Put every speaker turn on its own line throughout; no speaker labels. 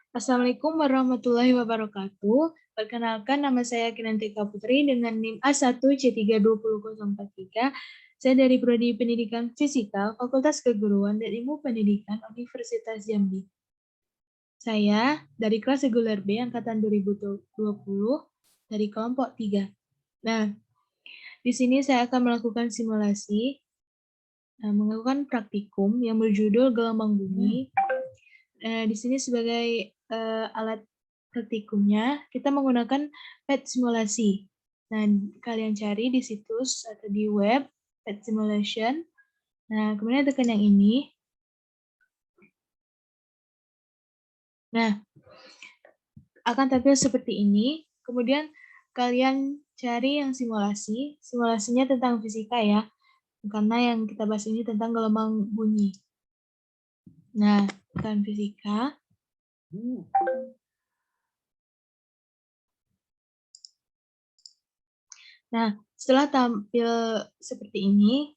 Assalamualaikum warahmatullahi wabarakatuh. Perkenalkan, nama saya Kinantika Putri dengan NIM A1C320043. Saya dari Prodi Pendidikan Fisika, Fakultas Keguruan dan Ilmu Pendidikan Universitas Jambi. Saya dari kelas reguler B angkatan 2020 dari kelompok 3. Nah, di sini saya akan melakukan simulasi, melakukan praktikum yang berjudul gelombang bumi. Di sini sebagai alat praktikumnya, kita menggunakan PET simulasi. Nah, kalian cari di situs atau di web PET simulation. Nah, kemudian tekan yang ini. Nah, akan tampil seperti ini. Kemudian kalian cari yang simulasi. Simulasinya tentang fisika ya. Karena yang kita bahas ini tentang gelombang bunyi. Nah, tekan fisika. Nah, setelah tampil seperti ini,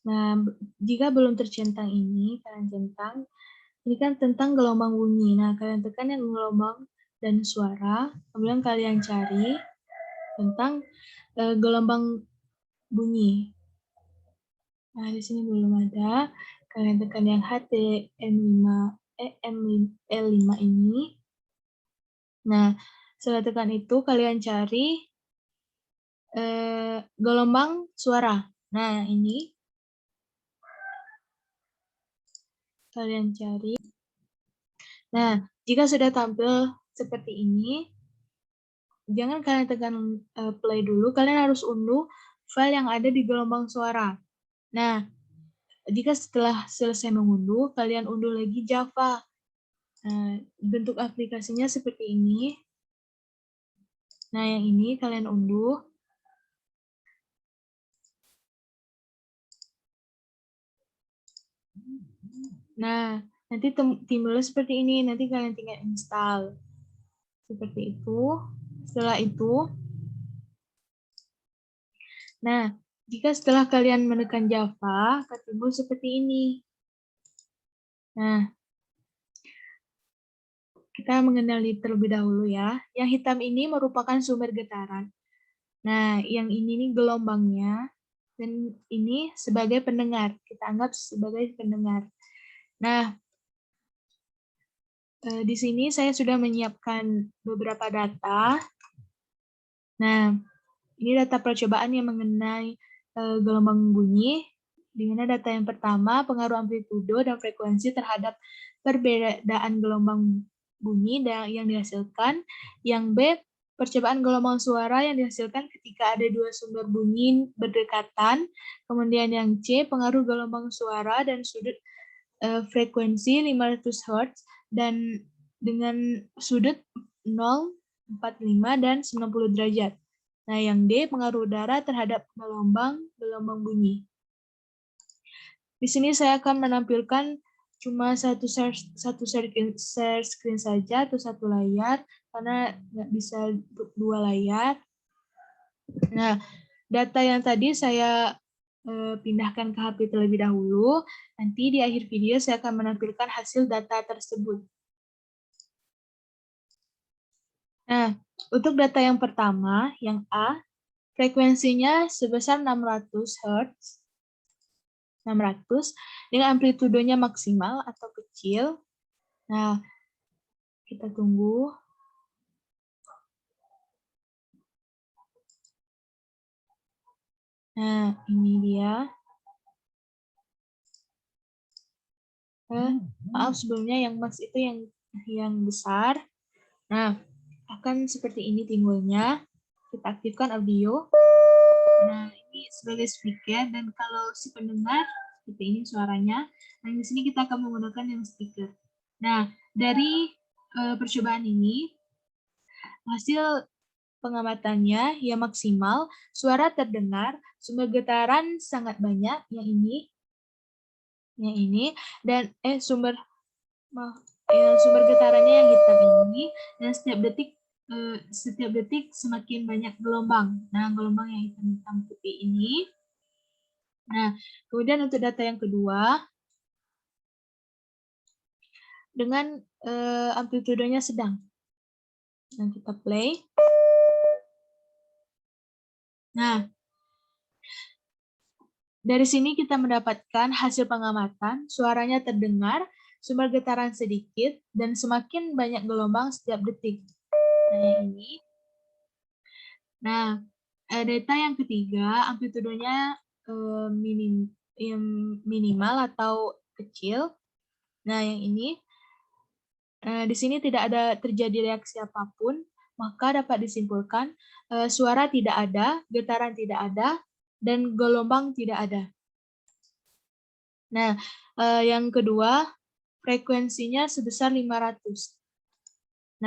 nah, jika belum tercentang ini, kalian centang. Ini kan tentang gelombang bunyi. Nah, kalian tekan yang gelombang dan suara. Kemudian kalian cari tentang gelombang bunyi. Nah, di sini belum ada. Kalian tekan yang HTML5 ini. Nah, setelah tekan itu, kalian cari gelombang suara. Nah, ini kalian cari. Nah, jika sudah tampil seperti ini, jangan kalian tekan play dulu, kalian harus unduh file yang ada di gelombang suara. Nah, jika setelah selesai mengunduh, kalian unduh lagi Java. Nah, bentuk aplikasinya seperti ini. Nah, yang ini kalian unduh. Nah, nanti timbulnya seperti ini. Nanti kalian tinggal install. Seperti itu. Setelah itu, nah, jika setelah kalian menekan Java, akan timbul seperti ini. Nah, kita mengenali terlebih dahulu ya. Yang hitam ini merupakan sumber getaran. Nah, yang ini nih gelombangnya, dan ini sebagai pendengar. Kita anggap sebagai pendengar. Nah, di sini saya sudah menyiapkan beberapa data. Nah, ini data percobaan yang mengenai gelombang bunyi, di mana data yang pertama, pengaruh amplitudo dan frekuensi terhadap perbedaan gelombang bunyi yang dihasilkan. Yang B, percobaan gelombang suara yang dihasilkan ketika ada dua sumber bunyi berdekatan. Kemudian yang C, pengaruh gelombang suara dan sudut frekuensi 500 Hz dan dengan sudut 0, 45, dan 90 derajat. Nah, yang D, pengaruh udara terhadap gelombang bunyi. Di sini saya akan menampilkan cuma satu share screen saja atau satu layar, karena nggak bisa dua layar. Nah, data yang tadi saya pindahkan ke HP terlebih dahulu. Nanti di akhir video saya akan menampilkan hasil data tersebut. Nah, untuk data yang pertama, yang A, frekuensinya sebesar 600 Hz. 600 dengan amplitudonya maksimal atau kecil. Nah, kita tunggu. Nah, ini dia. Maaf sebelumnya yang max itu yang besar. Nah, akan seperti ini timbulnya. Kita aktifkan audio. Nah, ini sebagai speaker, dan kalau si pendengar seperti ini suaranya. Nah, di sini kita akan menggunakan yang speaker. Nah, dari percobaan ini, hasil pengamatannya yang maksimal, suara terdengar, sumber getaran sangat banyak, yang ini, dan sumber getarannya yang hitam ini, dan setiap detik semakin banyak gelombang. Nah, gelombang yang hitam putih ini. Nah, kemudian untuk data yang kedua, dengan amplitudenya sedang. Nah, kita play. Nah, dari sini kita mendapatkan hasil pengamatan, suaranya terdengar, sumber getaran sedikit, dan semakin banyak gelombang setiap detik. Nah, yang ini. Nah, data yang ketiga, amplitudenya minimal atau kecil. Nah, yang ini. Di sini tidak ada terjadi reaksi apapun, maka dapat disimpulkan suara tidak ada, getaran tidak ada, dan gelombang tidak ada. Nah, yang kedua, frekuensinya sebesar 500.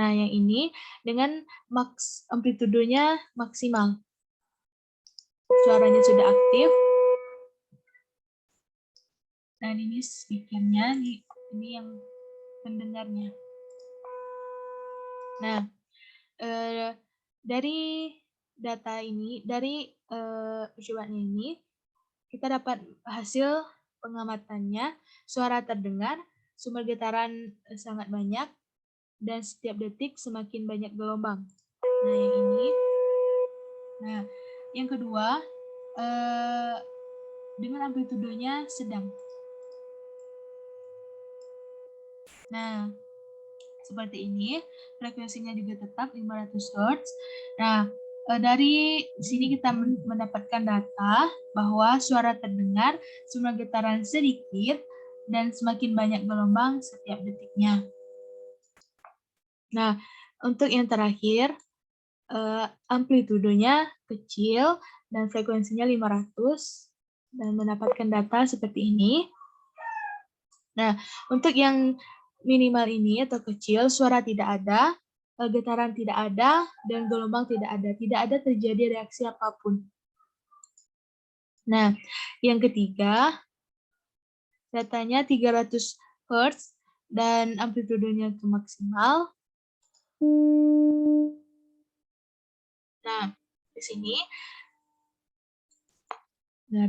Nah, yang ini dengan amplitudenya maksimal. Suaranya sudah aktif. Dan ini speakernya, ini yang pendengarnya. Nah, dari data ini, dari percobaan ini, kita dapat hasil pengamatannya, suara terdengar, sumber getaran sangat banyak, dan setiap detik semakin banyak gelombang. Nah, yang ini. Nah, yang kedua, dengan amplitudenya sedang. Nah, seperti ini, frekuensinya juga tetap 500 Hz. Nah, dari sini kita mendapatkan data bahwa suara terdengar, sumber getaran sedikit, dan semakin banyak gelombang setiap detiknya. Nah, untuk yang terakhir, amplitudenya kecil dan frekuensinya 500, dan mendapatkan data seperti ini. Nah, untuk yang minimal ini atau kecil, suara tidak ada, getaran tidak ada, dan gelombang tidak ada. Tidak ada terjadi reaksi apapun. Nah, yang ketiga, datanya 300 Hz dan amplitudenya ke maksimal. Nah, di sini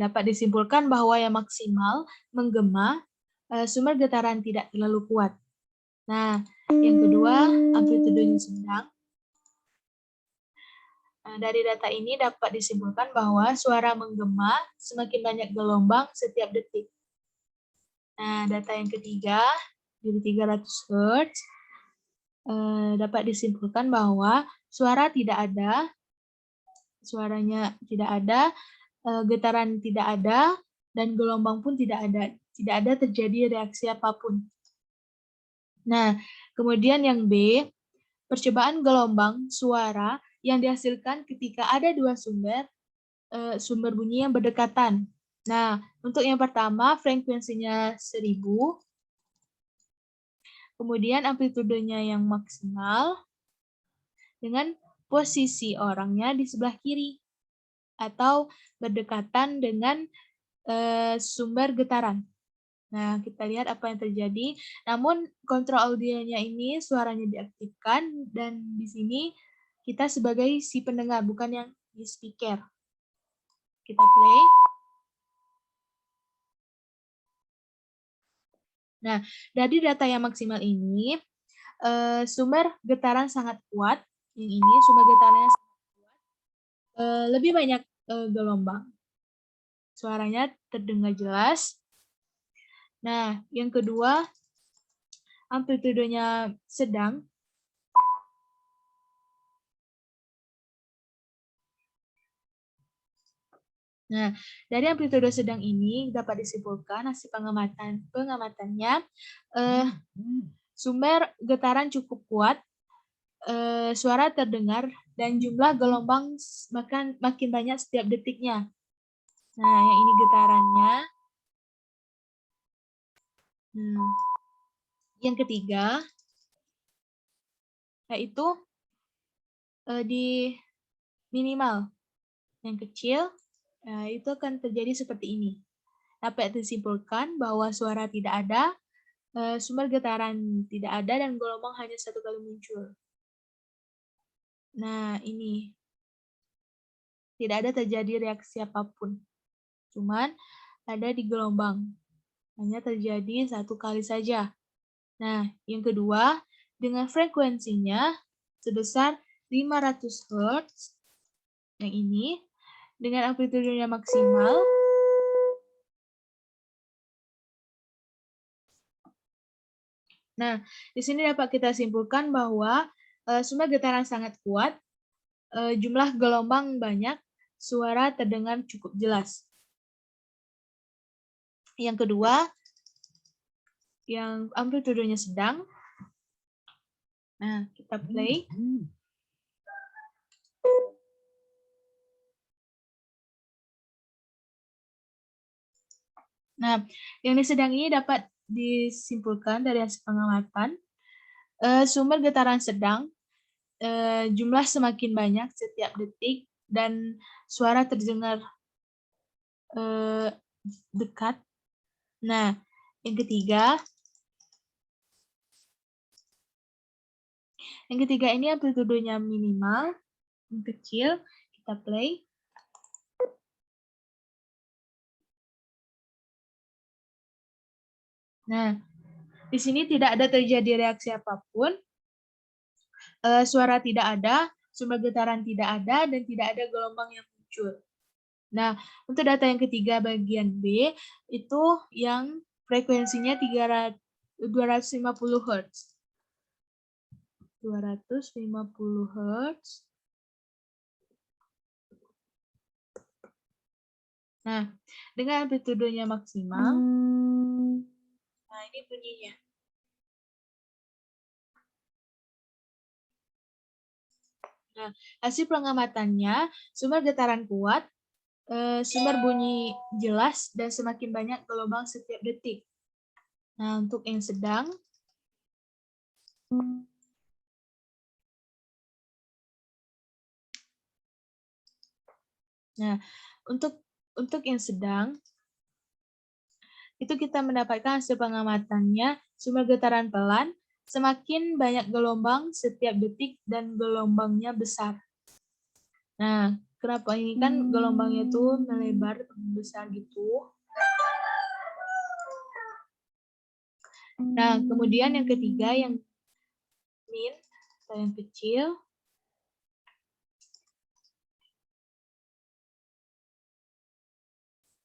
dapat disimpulkan bahwa yang maksimal menggema, sumber getaran tidak terlalu kuat. Nah, yang kedua, amplitudenya sedang. Dari data ini dapat disimpulkan bahwa suara menggema semakin banyak gelombang setiap detik. Nah, data yang ketiga, dari 300 Hz, dapat disimpulkan bahwa suara tidak ada, suaranya tidak ada, getaran tidak ada, dan gelombang pun tidak ada. Tidak ada terjadi reaksi apapun. Nah, kemudian yang B, percobaan gelombang suara yang dihasilkan ketika ada dua sumber bunyi yang berdekatan. Nah, untuk yang pertama, frekuensinya 1000, kemudian amplitudenya yang maksimal, dengan posisi orangnya di sebelah kiri, atau berdekatan dengan sumber getaran. Nah, kita lihat apa yang terjadi. Namun, kontrol audionya ini suaranya diaktifkan, dan di sini kita sebagai si pendengar, bukan yang di speaker. Kita play. Nah, dari data yang maksimal ini, sumber getaran sangat kuat. Yang ini sumber getarannya sangat kuat. Lebih banyak gelombang. Suaranya terdengar jelas. Nah, yang kedua, amplitudenya sedang. Nah, dari amplitude sedang ini dapat disimpulkan hasil pengamatannya, sumber getaran cukup kuat, suara terdengar, dan jumlah gelombang makin banyak setiap detiknya. Nah, yang ini getarannya. Yang ketiga, yaitu di minimal. Yang kecil, itu akan terjadi seperti ini. Dapat disimpulkan bahwa suara tidak ada, sumber getaran tidak ada, dan gelombang hanya satu kali muncul. Nah, ini. Tidak ada terjadi reaksi apapun. Cuman ada di gelombang. Hanya terjadi satu kali saja. Nah, yang kedua, dengan frekuensinya sebesar 500 Hz, yang ini, dengan amplitudenya maksimal, nah, di sini dapat kita simpulkan bahwa sumber getaran sangat kuat, jumlah gelombang banyak, suara terdengar cukup jelas. Yang kedua, yang amplitudenya sedang. Nah, kita play. Nah, yang sedang ini dapat disimpulkan dari hasil pengamatan. Sumber getaran sedang, jumlah semakin banyak setiap detik, dan suara terdengar dekat. Nah, yang ketiga ini amplitudenya minimal, yang kecil. Kita play. Nah, di sini tidak ada terjadi reaksi apapun, suara tidak ada, sumber getaran tidak ada, dan tidak ada gelombang yang muncul. Nah, untuk data yang ketiga bagian B, itu yang frekuensinya 250 Hz. 250 Hz. Nah, dengan amplitudenya maksimal. Nah, ini bunyinya. Nah, hasil pengamatannya, sumber getaran kuat, sumber bunyi jelas, dan semakin banyak gelombang setiap detik. Nah, untuk yang sedang, nah, untuk yang sedang, itu kita mendapatkan hasil pengamatannya, sumber getaran pelan, semakin banyak gelombang setiap detik, dan gelombangnya besar. Nah, kenapa ini kan gelombangnya tuh melebar, besar gitu. Nah, kemudian yang ketiga, yang min, atau yang kecil.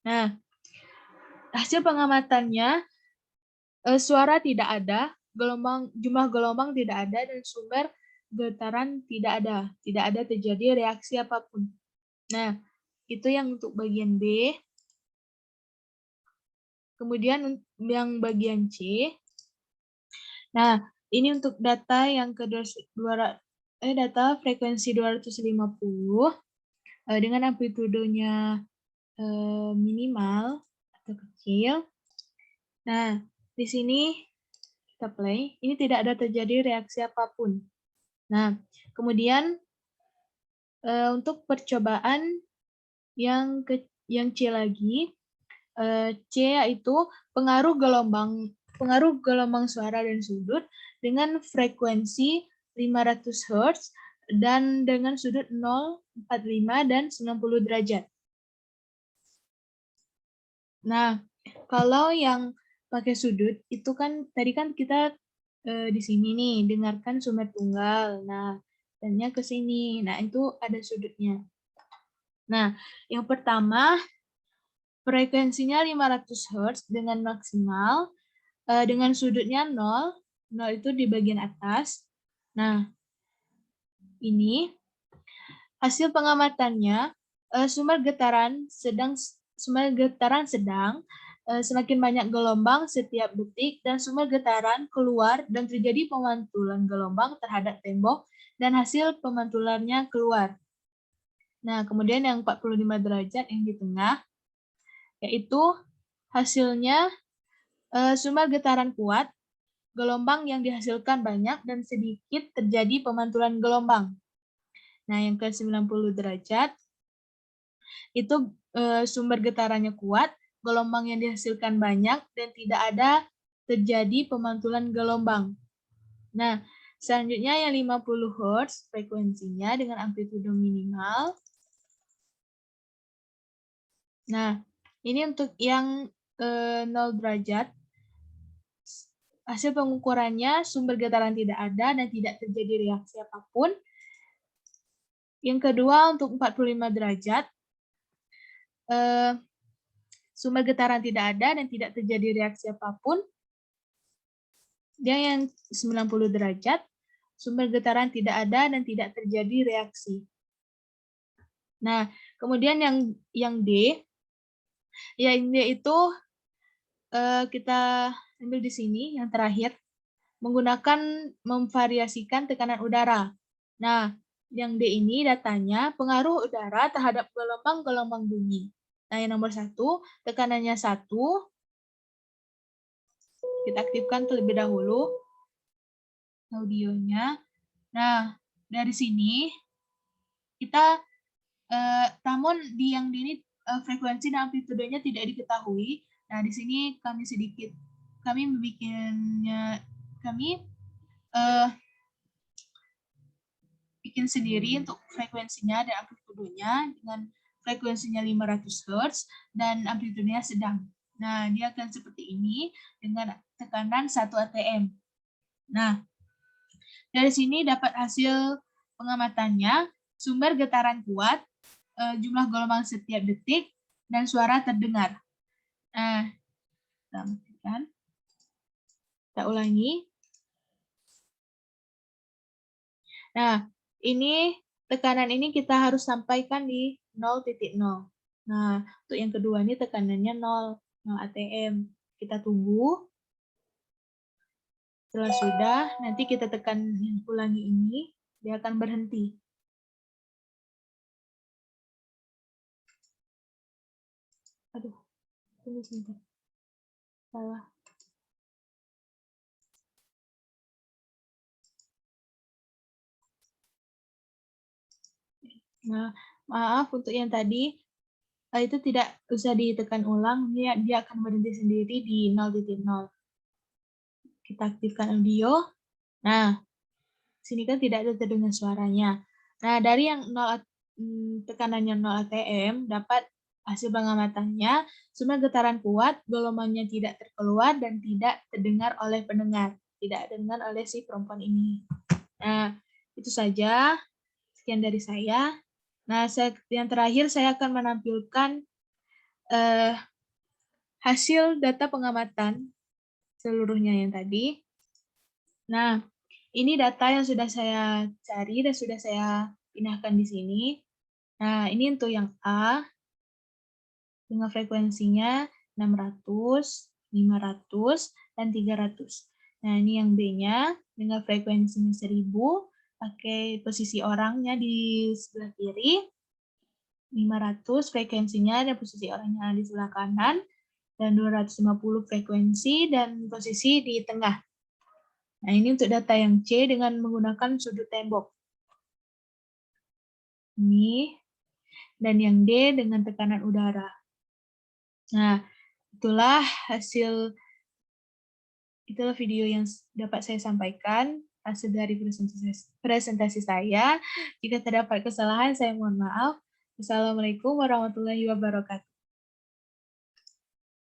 Nah, hasil pengamatannya, suara tidak ada, jumlah gelombang tidak ada, dan sumber getaran tidak ada terjadi reaksi apapun. Nah, itu yang untuk bagian B. Kemudian yang bagian C. Nah, ini untuk data yang data frekuensi 250 dengan amplitudenya minimal atau kecil. Nah, di sini kita play. Ini tidak ada terjadi reaksi apapun. Nah, kemudian untuk percobaan yang C lagi, C yaitu pengaruh gelombang suara dan sudut dengan frekuensi 500 Hz dan dengan sudut 0, 45 dan 90 derajat. Nah, kalau yang pakai sudut itu kan tadi kan kita di sini nih dengarkan sumber tunggal. Nah, dannya ke sini. Nah, itu ada sudutnya. Nah, yang pertama frekuensinya 500 Hz dengan maksimal, dengan sudutnya 0 itu di bagian atas. Nah, ini hasil pengamatannya, sumber getaran sedang, semakin banyak gelombang setiap detik, dan sumber getaran keluar dan terjadi pemantulan gelombang terhadap tembok, dan hasil pemantulannya keluar. Nah, kemudian yang 45 derajat yang di tengah, yaitu hasilnya sumber getaran kuat, gelombang yang dihasilkan banyak, dan sedikit terjadi pemantulan gelombang. Nah, yang ke 90 derajat, itu sumber getarannya kuat, gelombang yang dihasilkan banyak, dan tidak ada terjadi pemantulan gelombang. Nah, selanjutnya yang 50 Hz frekuensinya dengan amplitudo minimal. Nah, ini untuk yang 0 derajat. hasil pengukurannya sumber getaran tidak ada dan tidak terjadi reaksi apapun. Yang kedua untuk 45 derajat, sumber getaran tidak ada dan tidak terjadi reaksi apapun. Dia yang 90 derajat, sumber getaran tidak ada dan tidak terjadi reaksi. Nah, kemudian yang D, yang D itu kita ambil di sini, yang terakhir, menggunakan memvariasikan tekanan udara. Nah, yang D ini datanya pengaruh udara terhadap gelombang-gelombang bunyi. Nah, yang nomor 1, tekanannya 1. Kita aktifkan terlebih dahulu audionya. Nah, dari sini kita, namun di yang D ini frekuensi dan amplitudenya tidak diketahui. Nah, di sini kami bikin sendiri untuk frekuensinya dan amplitudenya dengan frekuensinya 500 Hz dan amplitudenya sedang. Nah, dia akan seperti ini dengan tekanan 1 atm. Nah, dari sini dapat hasil pengamatannya, sumber getaran kuat, jumlah gelombang setiap detik, dan suara terdengar. Nah, kita ulangi. Nah, ini tekanan ini kita harus sampaikan di 0.0. Nah, untuk yang kedua ini tekanannya 0 atm. Kita tunggu. Setelah sudah, nanti kita tekan ulangi ini, dia akan berhenti. Aduh, tunggu sebentar. Salah. Nah, maaf untuk yang tadi, itu tidak usah ditekan ulang, dia akan berhenti sendiri di 0.0. Kita aktifkan audio. Nah, sini kan tidak ada terdengar suaranya. Nah, dari yang tekanannya 0 atm, dapat hasil pengamatannya, sumber getaran kuat, gelombangnya tidak terkeluar dan tidak terdengar oleh pendengar. Tidak terdengar oleh si perempuan ini. Nah, itu saja. Sekian dari saya. Nah, yang terakhir saya akan menampilkan hasil data pengamatan seluruhnya yang tadi. Nah, ini data yang sudah saya cari dan sudah saya pindahkan di sini. Nah, ini untuk yang A dengan frekuensinya 600, 500, dan 300. Nah, ini yang B-nya dengan frekuensinya 1000, pakai posisi orangnya di sebelah kiri. 500 frekuensinya dan posisi orangnya di sebelah kanan, dan 250 frekuensi dan posisi di tengah. Nah, ini untuk data yang C dengan menggunakan sudut tembok. Ini. Dan yang D dengan tekanan udara. Nah, itulah video yang dapat saya sampaikan, hasil dari presentasi saya. Jika terdapat kesalahan, saya mohon maaf. Wassalamualaikum warahmatullahi wabarakatuh.